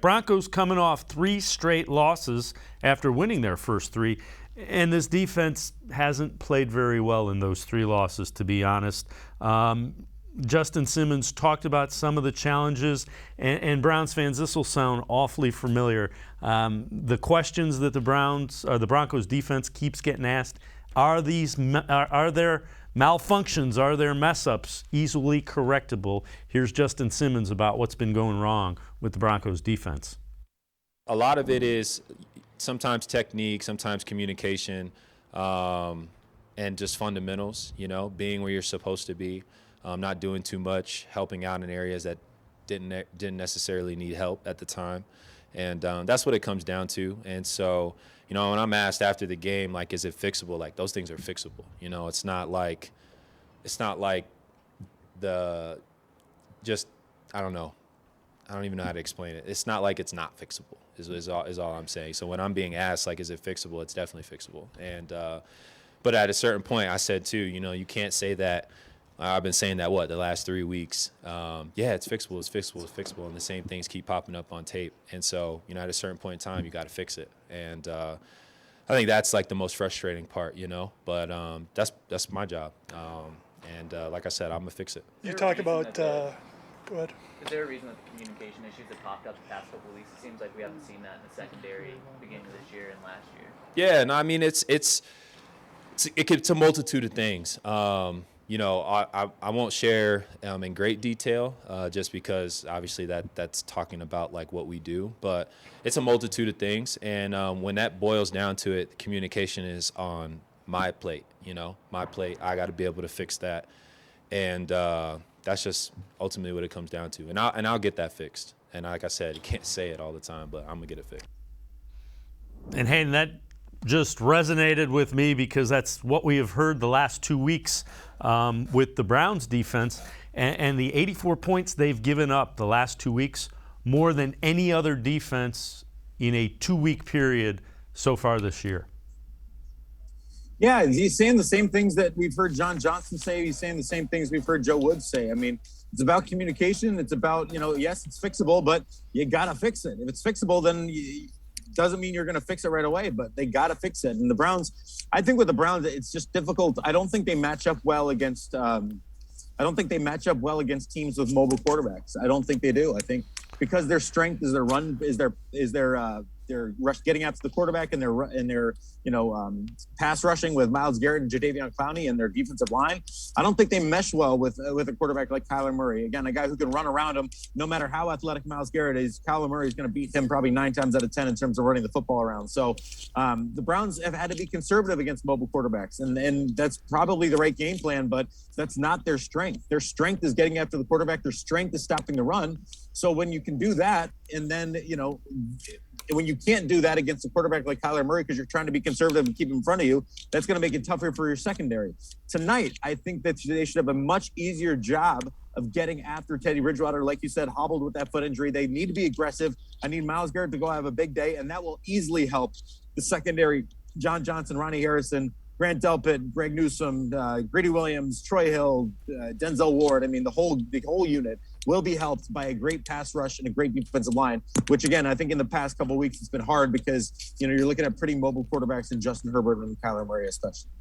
Broncos coming off 3 straight losses after winning their first 3, and this defense hasn't played very well in those 3 losses, to be honest. Justin Simmons talked about some of the challenges, and Browns fans, this will sound awfully familiar. The questions that the Broncos defense keeps getting asked: are there malfunctions? Are there mess-ups easily correctable? Here's Justin Simmons about what's been going wrong with the Broncos defense. A lot of it is sometimes technique, sometimes communication, and just fundamentals, being where you're supposed to be, not doing too much, helping out in areas that didn't necessarily need help at the time. And that's what it comes down to. And so, when I'm asked after the game, like, is it fixable? Like, those things are fixable. It's not like I don't know. I don't even know how to explain it. It's not like it's not fixable is all I'm saying. So when I'm being asked, like, is it fixable? It's definitely fixable. And but at a certain point, I said too, you can't say that. I've been saying that the last 3 weeks. Yeah, it's fixable, it's fixable, it's fixable, and the same things keep popping up on tape. And so, at a certain point in time, you got to fix it. And I think that's like the most frustrating part, But that's my job. And like I said, I'm gonna fix it. You talk about. Go ahead. Is there a reason that the communication issues have popped up the past couple of weeks? It seems like we haven't seen that in the secondary beginning of this year and last year. Yeah, no, I mean it's a multitude of things. I won't share in great detail just because obviously that's talking about like what we do, but it's a multitude of things. And when that boils down to it, communication is on my plate. My plate. I got to be able to fix that, and that's just ultimately what it comes down to. And I'll get that fixed. And like I said, you can't say it all the time, but I'm gonna get it fixed. And Hayden, that just resonated with me because that's what we have heard the last 2 weeks with the Browns defense, and the 84 points they've given up the last 2 weeks, more than any other defense in a 2-week period so far this year. Yeah, he's saying the same things that we've heard John Johnson say. He's saying the same things we've heard Joe Woods say. I mean, it's about communication. It's about, yes, it's fixable, but you got to fix it. If it's fixable, then doesn't mean you're going to fix it right away, but they got to fix it. And the Browns, I think with the Browns, it's just difficult. I don't think they match up well against teams with mobile quarterbacks. I don't think they do. I think because their strength is their run, is their rush, getting after the quarterback, and their pass rushing with Myles Garrett and Jadeveon Clowney and their defensive line. I don't think they mesh well with a quarterback like Kyler Murray. Again, a guy who can run around him. No matter how athletic Myles Garrett is, Kyler Murray is going to beat him probably 9 times out of 10 in terms of running the football around. So the Browns have had to be conservative against mobile quarterbacks, and that's probably the right game plan, but that's not their strength. Their strength is getting after the quarterback. Their strength is stopping the run. So when you can do that, and then, when you can't do that against a quarterback like Kyler Murray because you're trying to be conservative and keep him in front of you, that's going to make it tougher for your secondary. Tonight, I think that they should have a much easier job of getting after Teddy Bridgewater, like you said, hobbled with that foot injury. They need to be aggressive. I need Myles Garrett to go have a big day, and that will easily help the secondary. John Johnson, Ronnie Harrison, Grant Delpit, Greg Newsome, Greedy Williams, Troy Hill, Denzel Ward. I mean, the whole unit will be helped by a great pass rush and a great defensive line, which, again, I think in the past couple of weeks it's been hard because, you're looking at pretty mobile quarterbacks in Justin Herbert and Kyler Murray especially.